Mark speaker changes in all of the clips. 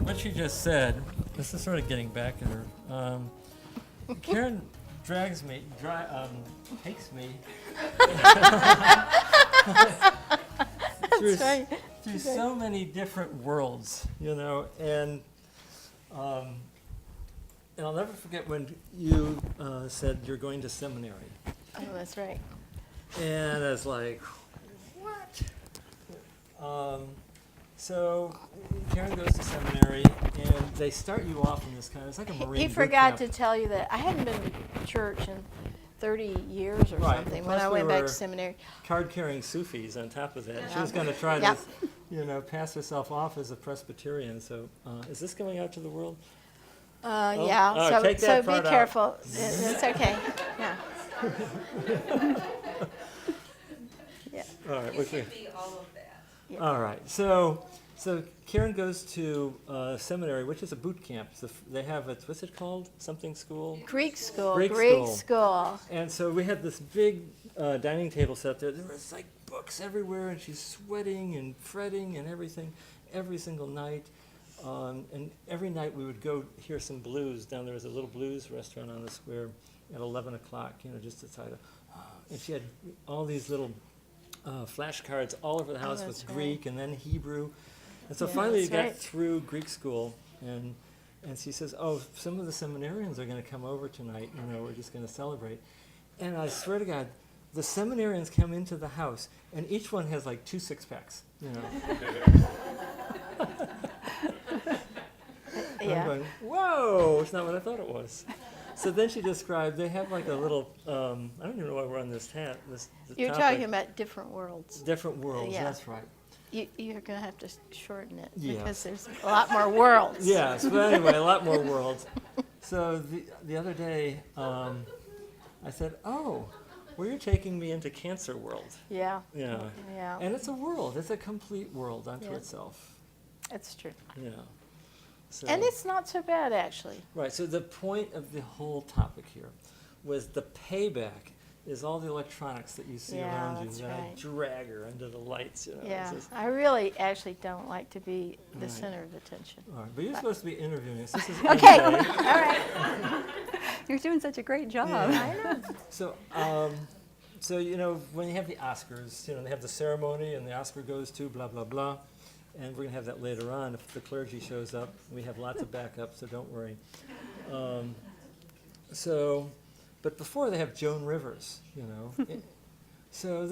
Speaker 1: what she just said, this is sort of getting back at her. Karen takes me through,
Speaker 2: right.
Speaker 1: through so many different worlds, and I'll never forget when you said you're going to seminary.
Speaker 2: Oh, that's right.
Speaker 1: And I was like, what? So Karen goes to seminary, and they start you off in this it's like a Marine
Speaker 2: He
Speaker 1: boot
Speaker 2: forgot to
Speaker 1: camp.
Speaker 2: tell you that I hadn't been to church in 30 years or
Speaker 1: Right.
Speaker 2: something
Speaker 1: Plus
Speaker 2: when I
Speaker 1: we
Speaker 2: went back
Speaker 1: were
Speaker 2: to seminary.
Speaker 1: Card-carrying Sufis on top of that. She
Speaker 2: Yeah.
Speaker 1: was going to try
Speaker 2: Yep.
Speaker 1: to, pass herself off as a Presbyterian. So is this going out to the world?
Speaker 2: Yeah,
Speaker 1: oh,
Speaker 2: so,
Speaker 1: take
Speaker 2: so
Speaker 1: that
Speaker 2: be
Speaker 1: part out.
Speaker 2: careful. It's okay. Yeah. Yeah.
Speaker 1: All right.
Speaker 3: You should be all of that.
Speaker 2: Yeah.
Speaker 1: All right. So Karen goes to seminary, which is a boot camp. They have what's it called? Something school?
Speaker 2: Greek school.
Speaker 1: Greek
Speaker 2: Greek
Speaker 1: school.
Speaker 2: school.
Speaker 1: And so we had this big dining table set there. There was like books everywhere, and she's sweating and fretting and everything every single night. And every night we would go hear some blues down there. Was a little blues restaurant on the square at 11 o'clock, just to try to. And she had all these little flashcards all over the house with
Speaker 2: that's right.
Speaker 1: Greek and then Hebrew. And so
Speaker 2: Yeah,
Speaker 1: finally we
Speaker 2: that's
Speaker 1: got
Speaker 2: right.
Speaker 1: through Greek school, and she says, oh, some of the seminarians are going to come over tonight. We're just going to celebrate. And I swear to God, the seminarians come into the house, and each one has like 2 six-packs. And I'm
Speaker 2: Yeah.
Speaker 1: going, whoa, it's not what I thought it was. So then she described, they have like a little, I don't even know why we're on this
Speaker 2: You're
Speaker 1: topic.
Speaker 2: talking about different worlds.
Speaker 1: Different worlds,
Speaker 2: Yeah.
Speaker 1: that's right.
Speaker 2: You're going to have to shorten it
Speaker 1: Yeah.
Speaker 2: because there's a lot more worlds.
Speaker 1: Yes, but anyway, a lot more worlds. So the other day, I said, oh, well, you're taking me into cancer world.
Speaker 2: Yeah.
Speaker 1: Yeah.
Speaker 2: Yeah.
Speaker 1: And it's a world. It's a complete world unto
Speaker 2: Yeah.
Speaker 1: itself.
Speaker 2: That's true.
Speaker 1: Yeah. So,
Speaker 2: And it's not so bad, actually.
Speaker 1: right. So the point of the whole topic here was the payback is all the electronics that you see
Speaker 2: Yeah,
Speaker 1: around you.
Speaker 2: that's
Speaker 1: Then I
Speaker 2: right.
Speaker 1: drag her under the lights.
Speaker 2: Yeah.
Speaker 1: It's just-
Speaker 2: I really actually don't like to be the
Speaker 1: Right.
Speaker 2: center of attention.
Speaker 1: all right. But you're supposed to be interviewing us. This is
Speaker 2: Okay.
Speaker 1: MJ.
Speaker 2: All right.
Speaker 4: You're doing such a great job.
Speaker 1: Yeah. So, when you have the Oscars, they have the ceremony, and the Oscar goes to blah blah blah, and we're gonna have that later on if the clergy shows up. We have lots of backup, so don't worry. But before they have Joan Rivers, So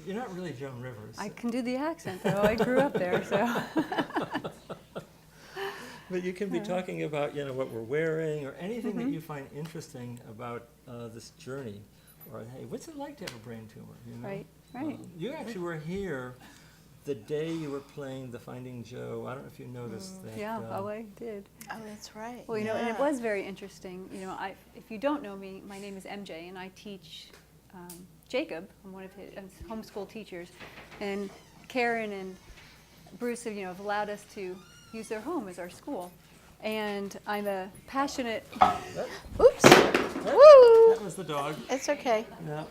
Speaker 1: you're not really Joan Rivers.
Speaker 4: I can do the accent, though. I grew up there, so.
Speaker 1: But you can be talking about, what we're wearing or anything that you find interesting about this journey. Or, hey, what's it like to have a brain tumor?
Speaker 4: Right, right.
Speaker 1: You actually were here the day you were playing the Finding Joe. I don't know if you noticed that.
Speaker 4: Yeah, oh, I did.
Speaker 2: Oh, that's right.
Speaker 4: Well, and it
Speaker 2: Yeah.
Speaker 4: was very interesting. If you don't know me, my name is MJ, and I teach Jacob. I'm one of his homeschool teachers. And Karen and Bruce have allowed us to use their home as our school. And I'm a passionate,
Speaker 2: Oops. Woo!
Speaker 1: That was the dog.
Speaker 2: It's okay.
Speaker 1: Yeah.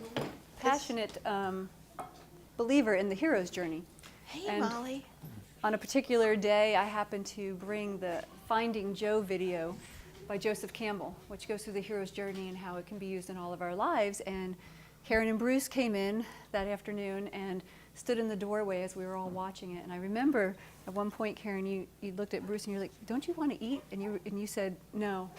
Speaker 4: passionate believer in the hero's journey.
Speaker 2: Hey,
Speaker 4: And-
Speaker 2: Molly.
Speaker 4: On a particular day, I happened to bring the Finding Joe video by Joseph Campbell, which goes through the hero's journey and how it can be used in all of our lives. And Karen and Bruce came in that afternoon and stood in the doorway as we were all watching it. And I remember at one point, Karen, you looked at Bruce and you're like, "Don't you want to eat?" And you said, "No,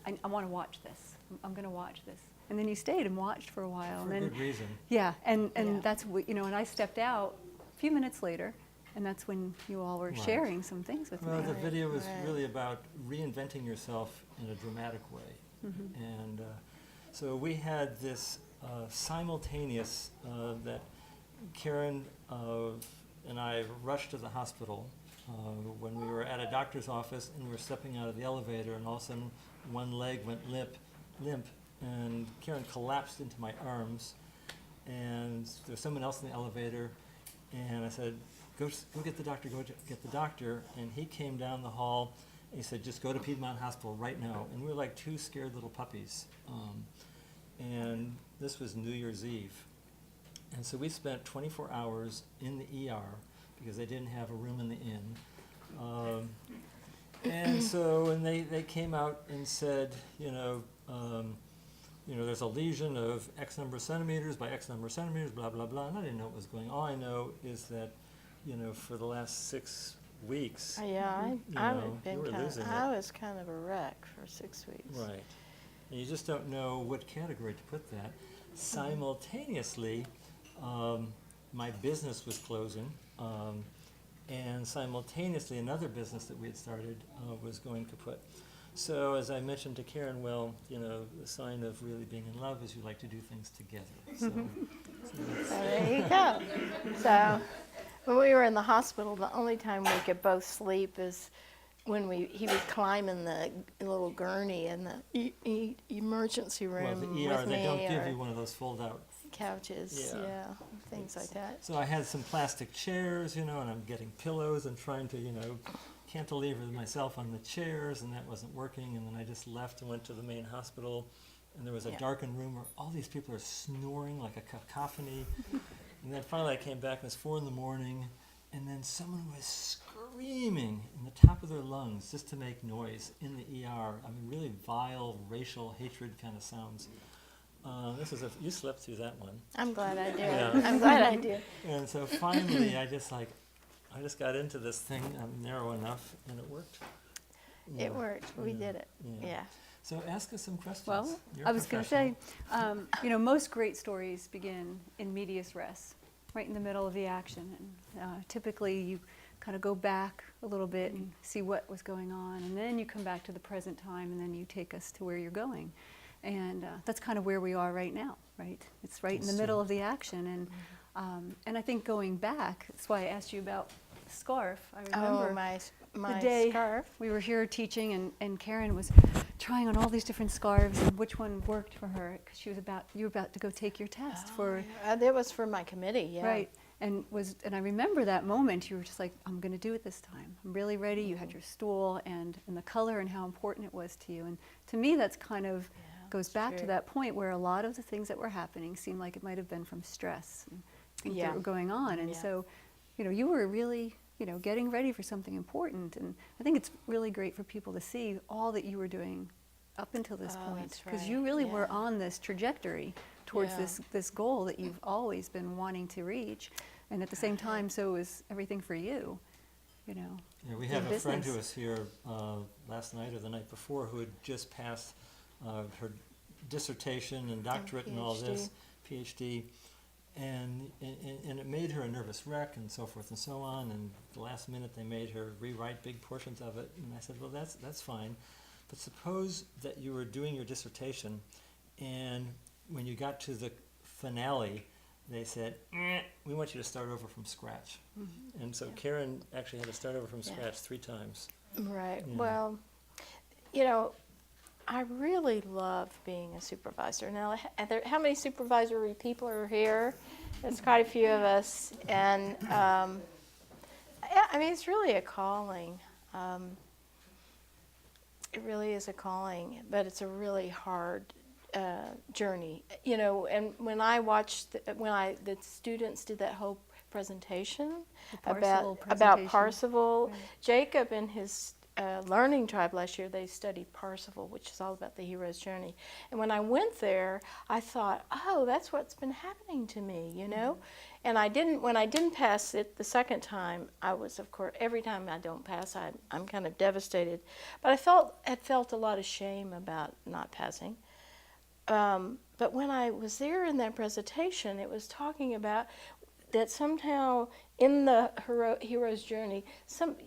Speaker 4: I want to watch this. I'm going to watch this." And then you stayed and watched for a while.
Speaker 1: For a
Speaker 4: and then,
Speaker 1: good reason.
Speaker 4: yeah, and
Speaker 2: Yeah.
Speaker 4: that's what, and I stepped out a few minutes later, and that's when you all were
Speaker 1: Right.
Speaker 4: sharing some things with
Speaker 1: Well,
Speaker 4: me.
Speaker 1: the video was
Speaker 2: right.
Speaker 1: really about reinventing yourself in a dramatic way. And so we had this simultaneous that Karen and I rushed to the hospital when we were at a doctor's office and we were stepping out of the elevator, and all of a sudden one leg went limp, and Karen collapsed into my arms, and there was someone else in the elevator, and I said, go get the doctor, go get the doctor. And he came down the hall and he said, just go to Piedmont Hospital right now. And we were like 2 scared little puppies. And this was New Year's Eve. And so we spent 24 hours in the ER because they didn't have a room in the inn. And so, and they came out and said, there's a lesion of X number of centimeters by X number of centimeters, blah, blah, blah. And I didn't know what was going on. All I know is that, for the last 6 weeks,
Speaker 2: Yeah,
Speaker 1: you were losing it.
Speaker 2: I was kind of a wreck for 6 weeks.
Speaker 1: Right. And you just don't know what category to put that. Simultaneously, my business was closing, and simultaneously another business that we had started was going kaput. So as I mentioned to Karen, the sign of really being in love is you like to do things together. So
Speaker 2: There you go. So when we were in the hospital, the only time we could both sleep is when he was climbing the little gurney in the emergency room
Speaker 1: the ER,
Speaker 2: with
Speaker 1: they
Speaker 2: me,
Speaker 1: don't give
Speaker 2: or
Speaker 1: you one of those fold-out
Speaker 2: couches, things like that.
Speaker 1: So I had some plastic chairs, and I'm getting pillows and trying to, cantilever myself on the chairs, and that wasn't working. And then I just left and went to the main hospital, and there was a darkened room where all these people are snoring like a cacophony. And then finally I came back, and it was 4 a.m, and then someone was screaming in the top of their lungs just to make noise in the ER. I mean, really vile, racial, hatred kind of sounds. You slept through that one.
Speaker 2: I'm glad I did.
Speaker 1: Yeah.
Speaker 2: I'm glad I did.
Speaker 1: And so finally, I just got into this thing narrow enough, and it worked.
Speaker 2: It worked. We did it. Yeah.
Speaker 1: So ask us some questions.
Speaker 4: Well,
Speaker 1: You're
Speaker 4: I was going to say,
Speaker 1: professional.
Speaker 4: most great stories begin in medias res, right in the middle of the action. And typically you kind of go back a little bit and see what was going on, and then you come back to the present time, and then you take us to where you're going. And that's kind of where we are right now, right? It's right in the middle of the action. And I think going back, that's why I asked you about the scarf. I remember
Speaker 2: my
Speaker 4: the day
Speaker 2: scarf.
Speaker 4: we were here teaching, and Karen was trying on all these different scarves and which one worked for her, because you were about to go take your test for.
Speaker 2: That was for my committee, yeah.
Speaker 4: Right. And I remember that moment. You were just like, I'm going to do it this time. I'm really ready. You had your stool and the color and how important it was to you. And to me, that's kind of goes back to that point where a lot of the things that were happening seemed like it might have been from stress and things that were going on. And so, you were really, getting ready for something important. And I think it's really great for people to see all that you were doing up until this point, because you really were on this trajectory towards this goal that you've always been wanting to reach. And at the same time, so is everything for you,
Speaker 1: Yeah, we have a friend who was here last night or the night before who had just passed her dissertation and doctorate and all this, PhD, and it made her a nervous wreck and so forth and so on, and the last minute they made her rewrite big portions of it, and I said, well, that's fine, but suppose that you were doing your dissertation, and when you got to the finale, they said, we want you to start over from scratch. And so Karen actually had to start over from scratch 3 times.
Speaker 2: Right. Well, I really love being a supervisor. Now, how many supervisory people are here? There's quite a few of us. And, it's really a calling. It really is a calling, but it's a really hard journey. And when I watched, the students did that whole presentation about Parsival, Jacob and his learning tribe last year, they studied Parsival, which is all about the hero's journey. And when I went there, I thought, oh, that's what's been happening to me, And when I didn't pass it the second time, I was, of course, every time I don't pass, I'm kind of devastated. But I felt a lot of shame about not passing. But when I was there in that presentation, it was talking about that somehow in the hero's journey,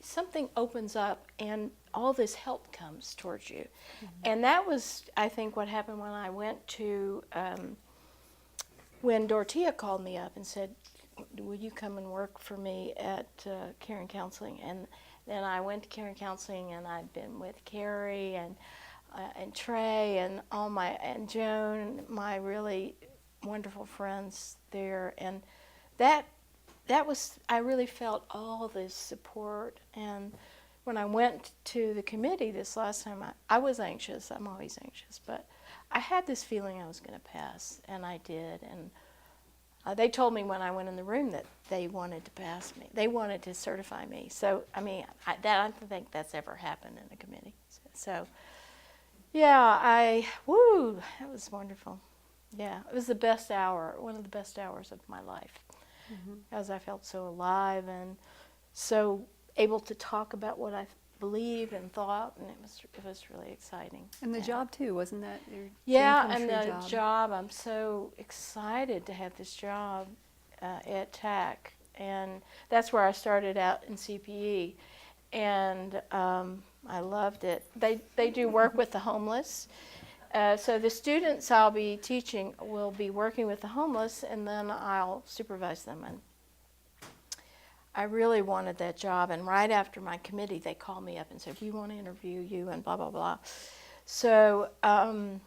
Speaker 2: something opens up and all this help comes towards you. And that was, I think, what happened when I went to, when Dorothea called me up and said, will you come and work for me at Caring Counseling? And then I went to Caring Counseling, and I'd been with Carrie and Trey and and Joan, my really wonderful friends there, and that was, I really felt all this support. And when I went to the committee this last time, I was anxious. I'm always anxious, but I had this feeling I was going to pass, and I did. And they told me when I went in the room that they wanted to pass me. They wanted to certify me. So, I mean, I don't think that's ever happened in a committee. So yeah, that was wonderful. Yeah, it was the best hour, one of the best hours of my life, as I felt so alive and so able to talk about what I believed and thought, and it was really exciting.
Speaker 4: And the job too, wasn't that your
Speaker 2: Yeah,
Speaker 4: dream come
Speaker 2: and
Speaker 4: true
Speaker 2: the job, I'm so excited to have this job at TAC, and that's where I started out in CPE, and I loved it. They do work with the homeless. So the students I'll be teaching will be working with the homeless, and then I'll supervise them. And I really wanted that job. And right after my committee, they called me up and said, "We want to interview you," and blah blah blah. So and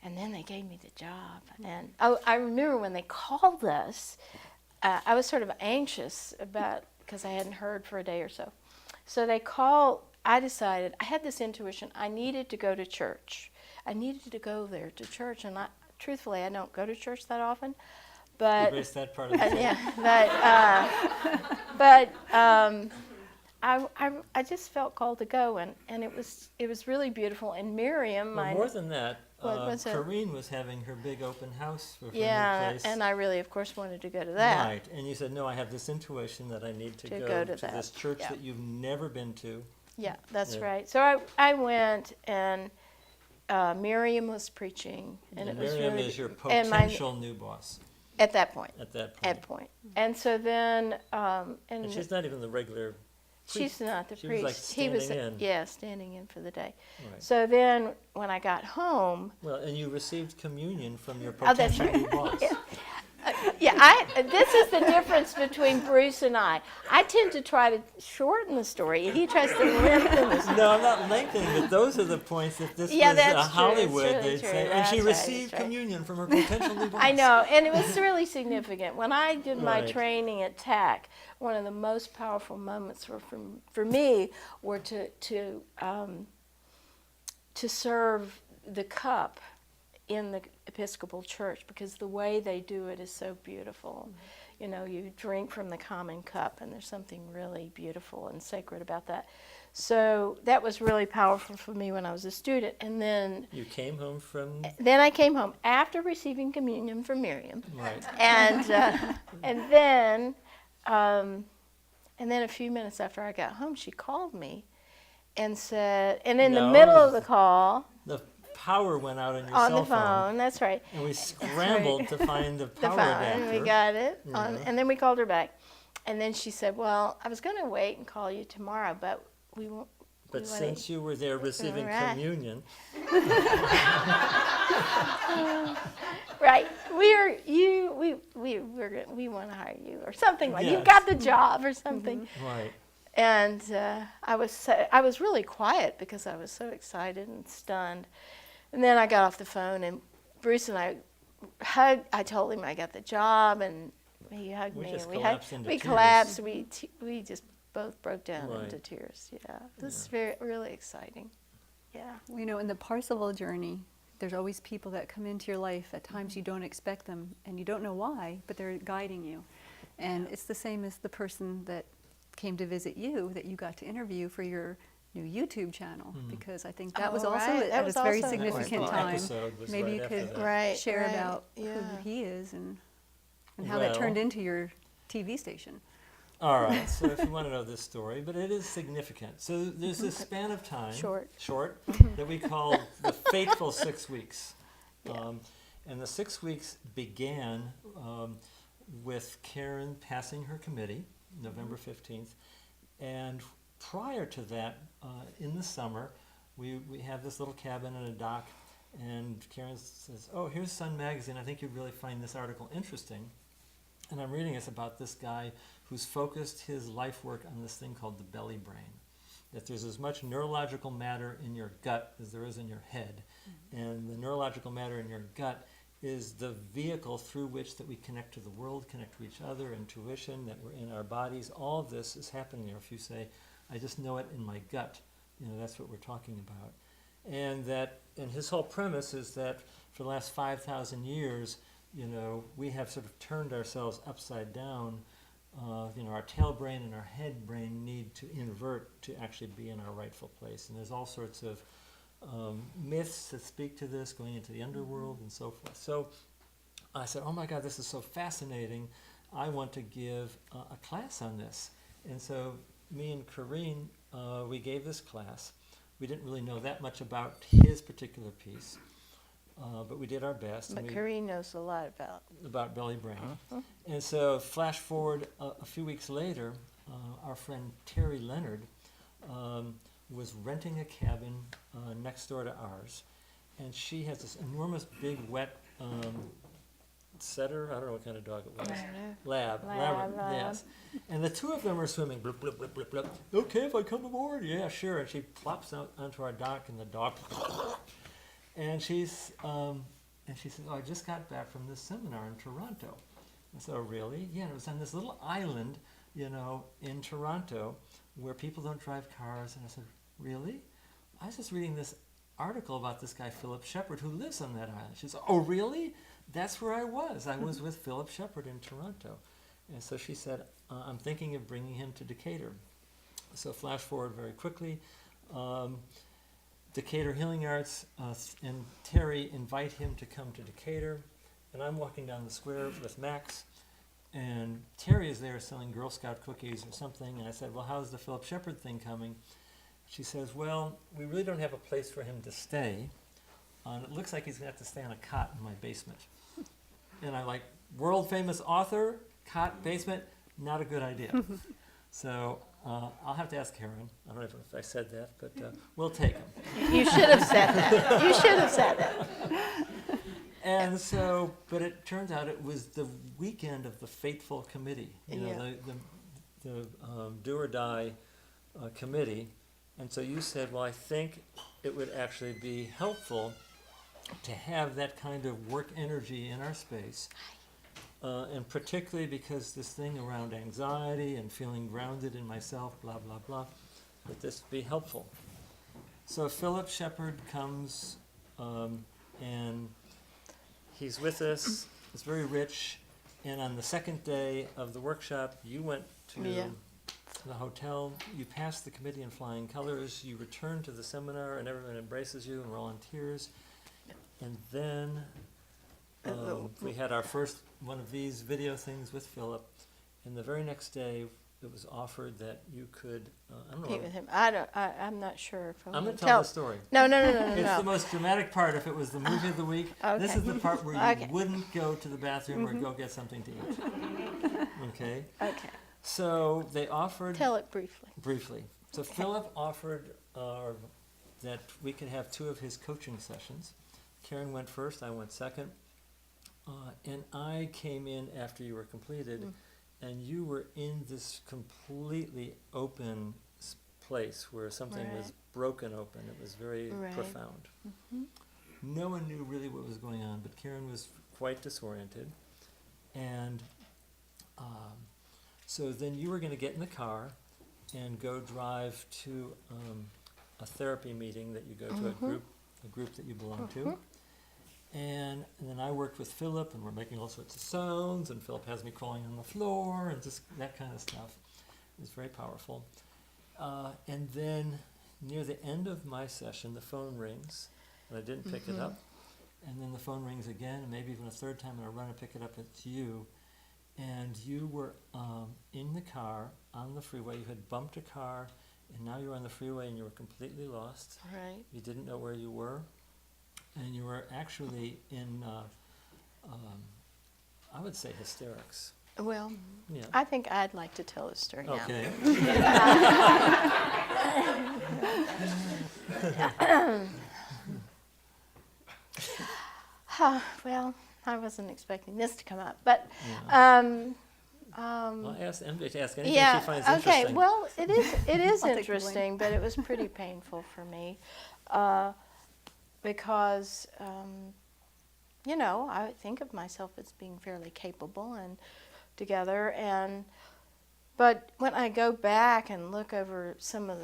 Speaker 2: then they gave me the job. And I remember when they called us, I was sort of anxious because I hadn't heard for a day or so. So they called. I decided, I had this intuition, I needed to go to church. I needed to go there to church, and truthfully, I don't go to church that often, but
Speaker 1: Erase that part of the
Speaker 2: yeah, but I just felt called to go, and it was really beautiful. And Miriam,
Speaker 1: Well, more than that,
Speaker 2: What was it?
Speaker 1: Corrine was having her big open house for her new
Speaker 2: yeah,
Speaker 1: place.
Speaker 2: and I really, of course, wanted to go to that.
Speaker 1: Right, and you said, no, I have this intuition that I need to
Speaker 2: To
Speaker 1: go
Speaker 2: go
Speaker 1: to
Speaker 2: to that,
Speaker 1: this church
Speaker 2: yeah.
Speaker 1: that you've never been to.
Speaker 2: Yeah, that's
Speaker 1: Yeah.
Speaker 2: right. So I went, and Miriam was preaching, and it was
Speaker 1: Miriam
Speaker 2: really
Speaker 1: is your
Speaker 2: and
Speaker 1: potential new boss
Speaker 2: at that point.
Speaker 1: at that point.
Speaker 2: At point. And so then,
Speaker 1: And she's not even the regular priest.
Speaker 2: she's not the
Speaker 1: She was,
Speaker 2: priest.
Speaker 1: like,
Speaker 2: He was,
Speaker 1: standing in.
Speaker 2: yeah, standing in for the day.
Speaker 1: Right.
Speaker 2: So then, when I got home,
Speaker 1: Well, and you received communion from your
Speaker 2: oh, that's
Speaker 1: potential
Speaker 2: right.
Speaker 1: new boss.
Speaker 2: This is the difference between Bruce and I. I tend to try to shorten the story. He tries to lengthen the story.
Speaker 1: No, I'm not lengthening, but those are the points that this
Speaker 2: Yeah,
Speaker 1: was
Speaker 2: that's true. It's
Speaker 1: Hollywood.
Speaker 2: really
Speaker 1: They'd
Speaker 2: true.
Speaker 1: say, and she
Speaker 2: That's right,
Speaker 1: received
Speaker 2: that's right.
Speaker 1: communion from her potential new boss.
Speaker 2: I know, and it was really significant. When I did my
Speaker 1: Right.
Speaker 2: training at TAC, one of the most powerful moments for me were to serve the cup in the Episcopal Church, because the way they do it is so beautiful. You know, you drink from the common cup, and there's something really beautiful and sacred about that. So that was really powerful for me when I was a student. And then
Speaker 1: You came home from,
Speaker 2: I came home after receiving communion from Miriam,
Speaker 1: right.
Speaker 2: and then a few minutes after I got home, she called me and said, and in the
Speaker 1: No,
Speaker 2: middle of the call,
Speaker 1: The power went out on your
Speaker 2: on
Speaker 1: cell
Speaker 2: the phone, that's right,
Speaker 1: and we scrambled to find the
Speaker 2: the
Speaker 1: power
Speaker 2: phone,
Speaker 1: adapter.
Speaker 2: we got it,
Speaker 1: Yeah.
Speaker 2: and then we called her back, and then she said, "Well, I was going to wait and call you tomorrow, but we won't."
Speaker 1: But
Speaker 2: we
Speaker 1: since you were there receiving
Speaker 2: Right.
Speaker 1: communion,
Speaker 2: Right, we want to hire you, or something like you
Speaker 1: Yes.
Speaker 2: got the job or something.
Speaker 1: right.
Speaker 2: And I was really quiet because I was so excited and stunned. And then I got off the phone, and Bruce and I hugged. I told him I got the job, and he hugged
Speaker 1: We
Speaker 2: me.
Speaker 1: just
Speaker 2: And
Speaker 1: collapsed into
Speaker 2: we
Speaker 1: tears.
Speaker 2: collapsed. We just both broke down
Speaker 1: Right.
Speaker 2: into tears. Yeah, it was
Speaker 1: Yeah.
Speaker 2: really exciting. Yeah.
Speaker 4: You know, in the Parsival journey, there's always people that come into your life at times you don't expect them, and you don't know why, but they're guiding you. And it's the same as the person that came to visit you that you got to interview for your new YouTube channel, because I think that was
Speaker 2: Oh,
Speaker 4: also
Speaker 2: right. That
Speaker 4: at
Speaker 2: was
Speaker 4: a very
Speaker 2: also
Speaker 4: significant
Speaker 2: important.
Speaker 4: time.
Speaker 1: Episode was
Speaker 4: Maybe
Speaker 1: right
Speaker 4: you
Speaker 1: after
Speaker 4: could
Speaker 1: that.
Speaker 2: Right.
Speaker 4: share
Speaker 2: right.
Speaker 4: about
Speaker 2: Yeah.
Speaker 4: who he is and how that turned
Speaker 1: Well-
Speaker 4: into your TV station.
Speaker 1: All right, so if you want to know this story, but it is significant. So there's this span of time,
Speaker 2: Short.
Speaker 1: that we call the fateful 6 weeks.
Speaker 2: Yeah.
Speaker 1: And the 6 weeks began with Karen passing her committee, November 15th. And prior to that, in the summer, we have this little cabin and a dock, and Karen says, "Oh, here's Sun Magazine. I think you'd really find this article interesting." And I'm reading this about this guy who's focused his life work on this thing called the belly brain. That there's as much neurological matter in your gut as there is in your head. And the neurological matter in your gut is the vehicle through which that we connect to the world, connect to each other, intuition, that we're in our bodies. All of this is happening there. If you say, "I just know it in my gut," that's what we're talking about. And his whole premise is that for the last 5,000 years, we have sort of turned ourselves upside down. Our tail brain and our head brain need to invert to actually be in our rightful place. And there's all sorts of myths that speak to this, going into the underworld and so forth. So I said, oh my God, this is so fascinating. I want to give a class on this. And so me and Corinne, we gave this class. We didn't really know that much about his particular piece, but we did our best.
Speaker 2: But Corinne knows a lot
Speaker 1: about belly brain. And so flash forward a few weeks later, our friend Terry Leonard was renting a cabin next door to ours, and she has this enormous big wet setter. I don't know what kind of dog it was. Lab. Yes. And the two of them are swimming. Blip, blip, blip, blip, blip. Okay, if I come aboard? Yeah, sure. And she plops out onto our dock, and the dog. And she says, oh, I just got back from this seminar in Toronto. I said, oh, really? Yeah, and it was on this little island, in Toronto, where people don't drive cars. And I said, really? I was just reading this article about this guy, Philip Shepard, who lives on that island. She said, oh, really? That's where I was. I was with Philip Shepard in Toronto. And so she said, I'm thinking of bringing him to Decatur. So flash forward very quickly. Decatur Healing Arts and Terry invite him to come to Decatur. And I'm walking down the square with Max. And Terry is there selling Girl Scout cookies or something. And I said, well, how's the Philip Shepard thing coming? She says, well, we really don't have a place for him to stay. And it looks like he's going to have to stay on a cot in my basement. And I'm like, world famous author, cot, basement, not a good idea. So I'll have to ask Karen. I don't know if I said that, but we'll take him.
Speaker 2: You should have said that. You should have said that.
Speaker 1: And so, but it turns out it was the weekend of the fateful committee, the do or die committee. And so you said, well, I think it would actually be helpful to have that kind of work energy in our space, and particularly because this thing around anxiety and feeling grounded in myself, blah, blah, blah, that this would be helpful. So Philip Shepard comes, and he's with us. It's very rich. And on the second day of the workshop, you went to the hotel. You passed the committee in flying colors. You return to the seminar, and everyone embraces you, and we're all in tears. And then we had our first one of these video things with Philip. And the very next day, it was offered that you could, I don't know.
Speaker 2: Meet with him. I'm not sure if
Speaker 1: I'm going to tell the story.
Speaker 2: No.
Speaker 1: It's the most dramatic part if it was the movie of the week.
Speaker 2: Okay.
Speaker 1: This is the part where you wouldn't go to the bathroom or go get something to eat. Okay?
Speaker 2: Okay.
Speaker 1: So they offered...
Speaker 2: Tell it briefly.
Speaker 1: Briefly. So Philip offered that we could have 2 of his coaching sessions. Karen went first, I went second. And I came in after you were completed, and you were in this completely open place where something was broken open. It was very profound. No one knew really what was going on, but Karen was quite disoriented. And so then you were going to get in the car and go drive to a therapy meeting that you go to, a group that you belong to. And then I worked with Philip, and we're making all sorts of sounds, and Philip has me crawling on the floor, and just that kind of stuff. It was very powerful. And then near the end of my session, the phone rings, and I didn't pick it up. And then the phone rings again, and maybe even a third time, and I run and pick it up. It's you. And you were in the car on the freeway. You had bumped a car, and now you're on the freeway, and you were completely lost.
Speaker 2: Right.
Speaker 1: You didn't know where you were. And you were actually in, I would say, hysterics.
Speaker 2: Well,
Speaker 1: Yeah.
Speaker 2: I think I'd like to tell the story now.
Speaker 1: Okay.
Speaker 2: Well, I wasn't expecting this to come up, but
Speaker 1: Well, ask MJ to ask anything
Speaker 2: yeah.
Speaker 1: she finds
Speaker 2: Okay.
Speaker 1: interesting.
Speaker 2: Well, it is
Speaker 4: I'll take the blame.
Speaker 2: interesting, but it was pretty painful for me because I think of myself as being fairly capable and together, but when I go back and look over some of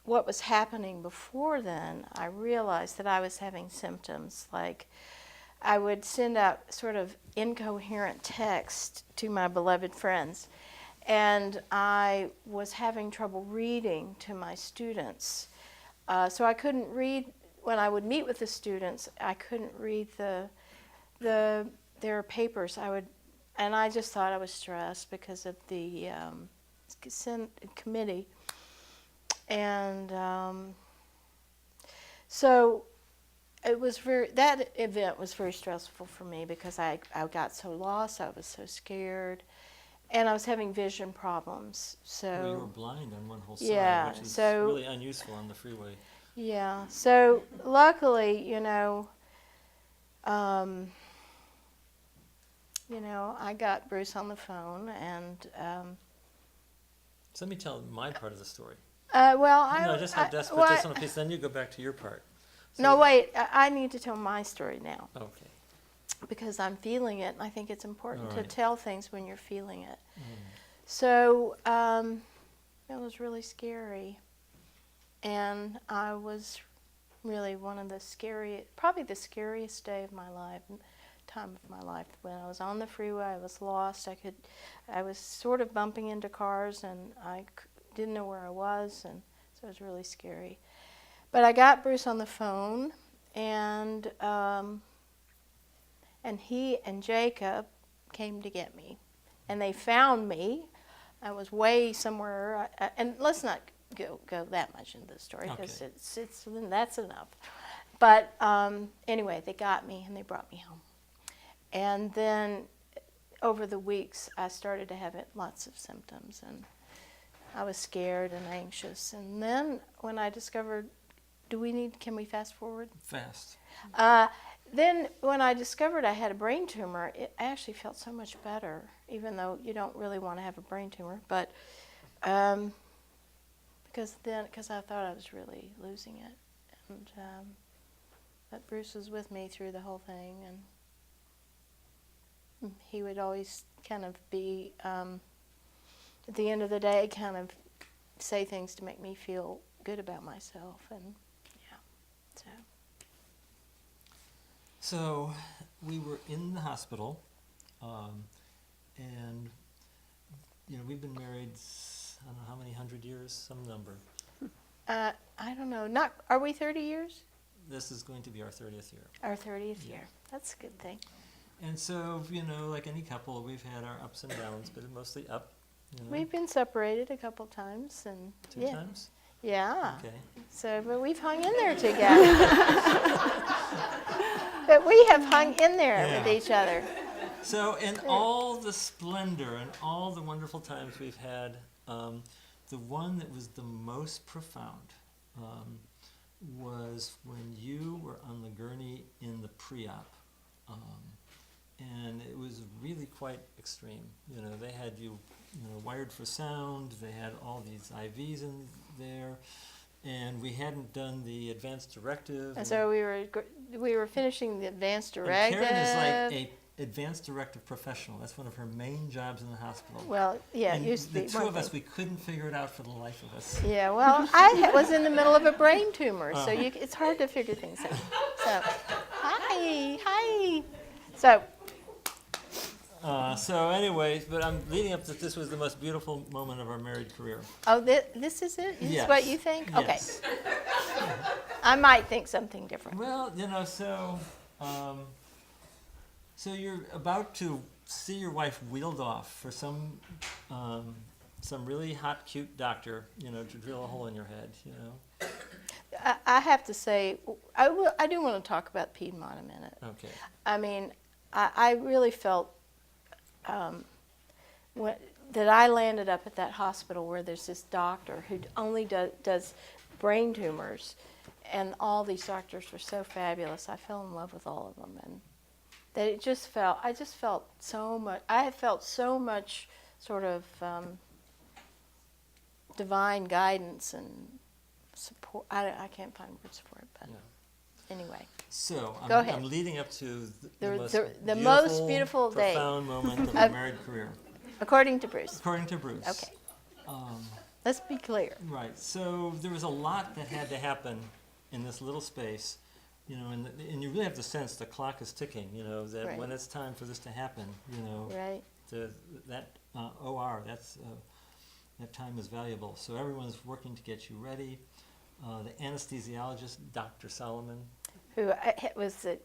Speaker 2: what was happening before then, I realized that I was having symptoms like I would send out sort of incoherent text to my beloved friends. And I was having trouble reading to my students. So I couldn't read, when I would meet with the students, I couldn't read their papers. And I just thought I was stressed because of the committee. And so it was that event was very stressful for me because I got so lost, I was so scared, and I was having vision problems. So
Speaker 1: Well, you were blind on one whole side,
Speaker 2: yeah,
Speaker 1: which is
Speaker 2: so
Speaker 1: really unuseful on the freeway.
Speaker 2: yeah. So luckily, I got Bruce on the phone, and
Speaker 1: So let me tell my part of the story.
Speaker 2: well,
Speaker 1: Just have Des put this on a piece, then you go back to your part. So,
Speaker 2: no, wait. I need to tell my story now
Speaker 1: Okay.
Speaker 2: because I'm feeling it, and I think it's important
Speaker 1: All
Speaker 2: to
Speaker 1: right.
Speaker 2: tell things when you're feeling it.
Speaker 1: Mm.
Speaker 2: So it was really scary, and I was really probably the scariest day of my life, time of my life. When I was on the freeway, I was lost. I was sort of bumping into cars, and I didn't know where I was, and so it was really scary. But I got Bruce on the phone, and he and Jacob came to get me, and they found me. I was way somewhere, and let's not go that much into the story because that's enough. But anyway, they got me and they brought me home, and then over the weeks I started to have lots of symptoms, and I was scared and anxious. And then when I discovered, can we fast forward?
Speaker 1: Fast.
Speaker 2: Then when I discovered I had a brain tumor, I actually felt so much better, even though you don't really want to have a brain tumor. But because I thought I was really losing it. And but Bruce was with me through the whole thing, and he would always kind of be, at the end of the day, kind of say things to make me feel good about myself. And
Speaker 1: So we were in the hospital, and we've been married, I don't know how many 100 years, some number.
Speaker 2: I don't know. Are we 30 years?
Speaker 1: This is going to be our 30th year.
Speaker 2: Our 30th
Speaker 1: Yeah.
Speaker 2: year. That's a good thing.
Speaker 1: And so, like any couple, we've had our ups and downs, but mostly up.
Speaker 2: We've been separated a couple times, and
Speaker 1: Two
Speaker 2: yeah,
Speaker 1: times?
Speaker 2: yeah.
Speaker 1: Okay.
Speaker 2: So, but we've hung in there together. But we have hung in there with
Speaker 1: Yeah.
Speaker 2: each other.
Speaker 1: So, in all the splendor and all the wonderful times we've had, the one that was the most profound was when you were on the gurney in the pre-op. And it was really quite extreme. They had you, wired for sound. They had all these IVs in there, and we hadn't done the advanced directive.
Speaker 2: And so we were finishing the advanced
Speaker 1: And
Speaker 2: directive.
Speaker 1: Karen is like a advanced directive professional. That's one of her main jobs in the hospital.
Speaker 2: Well, yeah,
Speaker 1: and
Speaker 2: it used to be.
Speaker 1: the two
Speaker 2: one
Speaker 1: of us,
Speaker 2: thing.
Speaker 1: we couldn't figure it out for the life of us.
Speaker 2: Yeah, well, I was in the middle of a brain tumor, so it's hard to figure things out. So, hi.
Speaker 1: So anyways, but I'm leading up that this was the most beautiful moment of our married career.
Speaker 2: Oh, this is it? This is what you think?
Speaker 1: Yes.
Speaker 2: Okay. I might think something different.
Speaker 1: Well, so you're about to see your wife wheeled off for some really hot, cute doctor, to drill a hole in your head,
Speaker 2: I have to say, I do want to talk about Piedmont a minute.
Speaker 1: Okay.
Speaker 2: I mean, I really felt that I landed up at that hospital where there's this doctor who only does brain tumors, and all these doctors were so fabulous. I fell in love with all of them, and that I just felt so much. I have felt so much sort of divine guidance and support. I can't find words for it, but anyway.
Speaker 1: So
Speaker 2: Go ahead.
Speaker 1: I'm leading up to
Speaker 2: The most beautiful day.
Speaker 1: profound moment of our married career,
Speaker 2: According to Bruce.
Speaker 1: according to Bruce.
Speaker 2: Okay. Let's be clear.
Speaker 1: Right. So there was a lot that had to happen in this little space you know, and you really have the sense the clock is ticking, you know, that
Speaker 2: Right.
Speaker 1: when it's time for this to happen, you know,
Speaker 2: Right.
Speaker 1: that OR, that time is valuable. So everyone's working to get you ready. The anesthesiologist, Dr. Solomon,
Speaker 2: Who was a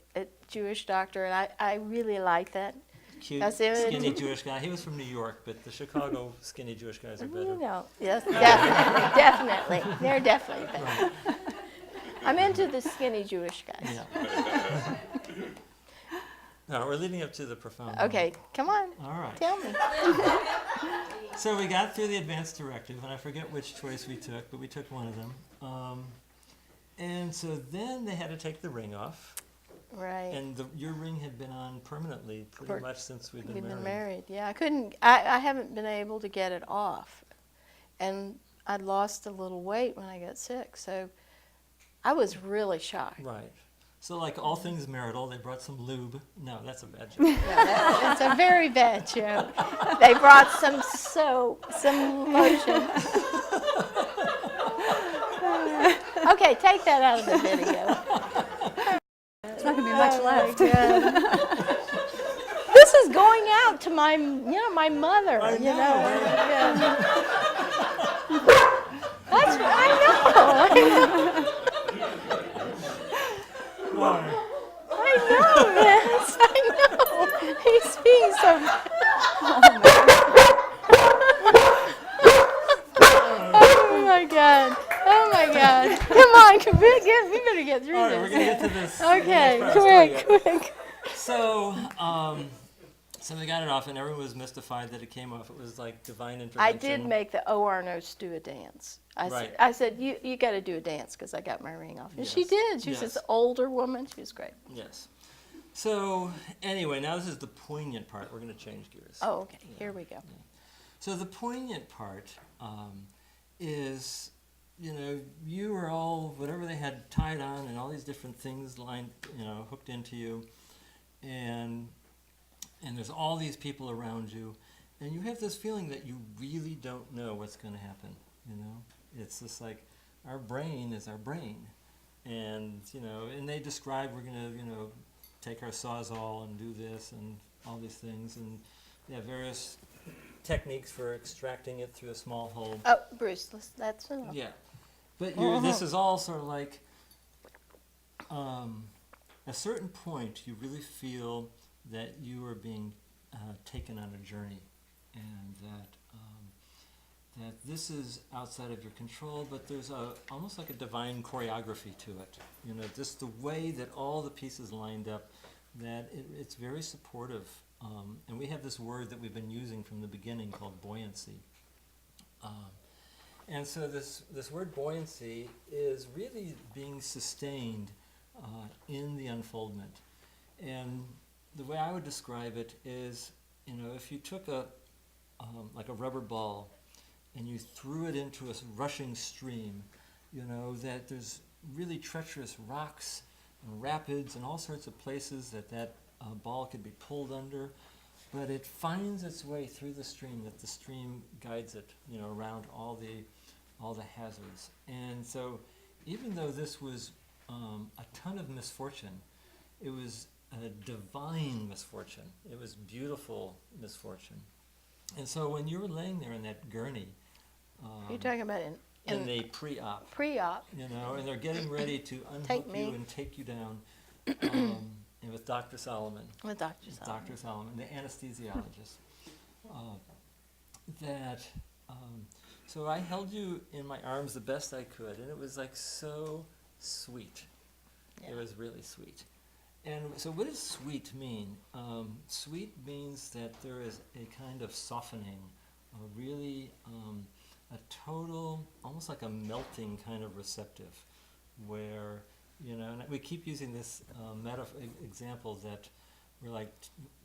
Speaker 2: Jewish doctor, and I really like that.
Speaker 1: cute,
Speaker 2: That's it.
Speaker 1: skinny Jewish guy. He was from New York, but the Chicago skinny Jewish guys are better.
Speaker 2: You know, yes, definitely. They're definitely better.
Speaker 1: Right.
Speaker 2: I'm into the skinny Jewish guys.
Speaker 1: Yeah. No, we're leading up to the profound.
Speaker 2: Okay, come on,
Speaker 1: All right.
Speaker 2: tell me.
Speaker 1: So we got through the advanced directive, and I forget which choice we took, but we took one of them. And so then they had to take the ring off,
Speaker 2: Right.
Speaker 1: and your ring had been on permanently pretty much since we've been
Speaker 2: We've
Speaker 1: married.
Speaker 2: been married. Yeah, I haven't been able to get it off. And I lost a little weight when I got sick, so I was really shocked.
Speaker 1: Right. So like all things marital, they brought some lube. No, that's a bad joke.
Speaker 2: No, that's a very bad joke. They brought some soap, some lotion. Okay, take that out of the video.
Speaker 4: There's not going to be much left.
Speaker 2: This is going out to my, my mother.
Speaker 1: I
Speaker 2: You know.
Speaker 1: know.
Speaker 2: Yeah. That's I know.
Speaker 1: Why?
Speaker 2: I know, yes, I know. He's being so. Oh my God! Oh my God! Come on, we better get through
Speaker 1: All right,
Speaker 2: this.
Speaker 1: we're gonna get to this.
Speaker 2: Okay,
Speaker 1: the next part of the story.
Speaker 2: quick.
Speaker 1: So, so they got it off, and everyone was mystified that it came off. It was like divine intervention.
Speaker 2: I did make the OR nurse do a dance.
Speaker 1: Right.
Speaker 2: I said, you got to do a dance because I got my ring off. And she
Speaker 1: Yes.
Speaker 2: did. She was
Speaker 1: Yes.
Speaker 2: this older woman. She was great.
Speaker 1: Yes. So anyway, now this is the poignant part. We're going to change gears.
Speaker 2: Oh, okay. Here we go.
Speaker 1: So the poignant part is, you were all, whatever they had tied on and all these different things lined, hooked into you. And there's all these people around you. And you have this feeling that you really don't know what's going to happen, It's just like our brain is our brain. And, and they describe we're going to, take our Sawzall and do this and all these things. And they have various techniques for extracting it through a small hole.
Speaker 2: Oh, Bruce, that's enough.
Speaker 1: Yeah. But this is all sort of like, at a certain point, you really feel that you are being taken on a journey, and that this is outside of your control, but there's almost like a divine choreography to it. Just the way that all the pieces lined up, that it's very supportive. And we have this word that we've been using from the beginning called buoyancy. And so this word buoyancy is really being sustained in the unfoldment. And the way I would describe it is, if you took like a rubber ball and you threw it into a rushing stream, that there's really treacherous rocks and rapids and all sorts of places that ball could be pulled under, but it finds its way through the stream, that the stream guides it, around all the hazards. And so even though this was a ton of misfortune, it was a divine misfortune. It was beautiful misfortune. And so when you were laying there in that gurney,
Speaker 2: You're talking about
Speaker 1: in the pre-op,
Speaker 2: pre-op.
Speaker 1: and they're getting ready to
Speaker 2: Take
Speaker 1: unhook
Speaker 2: me.
Speaker 1: you and take you down, and with Dr. Solomon.
Speaker 2: With Dr. Solomon.
Speaker 1: Dr. Solomon, the anesthesiologist. So I held you in my arms the best I could, and it was like so sweet.
Speaker 2: Yeah.
Speaker 1: It was really sweet. And so what does sweet mean? Sweet means that there is a kind of softening, a really a total, almost like a melting kind of receptive, where, and we keep using this example that we're like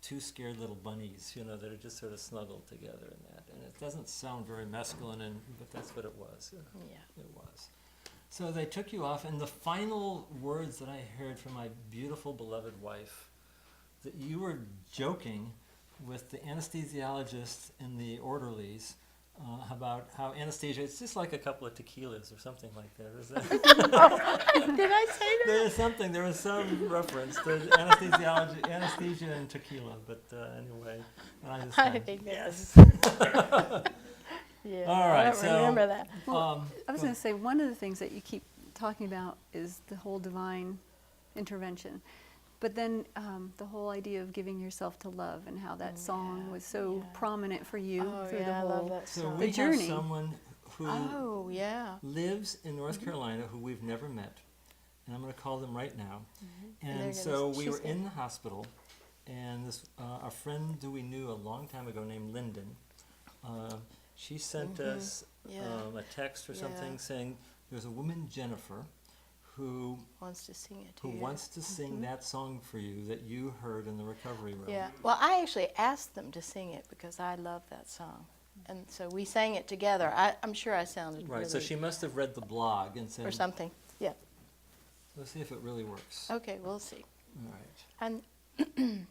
Speaker 1: two scared little bunnies, that are just sort of snuggled together in that. And it doesn't sound very masculine, but that's what it was.
Speaker 2: Yeah.
Speaker 1: It was. So they took you off, and the final words that I heard from my beautiful, beloved wife, that you were joking with the anesthesiologist and the orderlies about how anesthesia, it's just like a couple of tequilas or something like that. Is that
Speaker 2: Did I say that?
Speaker 1: there was some reference to anesthesia and tequila, but anyway. And I just
Speaker 2: I
Speaker 1: went,
Speaker 2: think that
Speaker 1: yes.
Speaker 2: Yeah,
Speaker 1: All right,
Speaker 2: I don't
Speaker 1: so,
Speaker 2: remember that.
Speaker 4: Well, I was going to say, one of the things that you keep talking about is the whole divine intervention. But then the whole idea of giving yourself to love and how that song was so prominent for you through the
Speaker 2: I
Speaker 4: whole
Speaker 2: love that
Speaker 1: So
Speaker 2: song.
Speaker 1: we
Speaker 4: The journey.
Speaker 1: have someone who
Speaker 2: Oh, yeah.
Speaker 1: lives in North Carolina who we've never met, and I'm going to call them right now.
Speaker 2: And they're
Speaker 1: And so we
Speaker 2: she's
Speaker 1: were in
Speaker 2: gonna-
Speaker 1: the hospital, and this a friend who we knew a long time ago named Lyndon, she sent us
Speaker 2: Yeah.
Speaker 1: a text or something
Speaker 2: Yeah.
Speaker 1: saying there's a woman, Jennifer, who
Speaker 2: Wants to sing it to you.
Speaker 1: wants to sing that song for you that you heard in the recovery room.
Speaker 2: Yeah. Well, I actually asked them to sing it because I love that song. And so we sang it together. I'm sure I sounded
Speaker 1: Right,
Speaker 2: really...
Speaker 1: so she must have read the blog and said,
Speaker 2: Or something. Yeah.
Speaker 1: let's see if it really works.
Speaker 2: Okay, we'll see.
Speaker 1: All right.
Speaker 2: And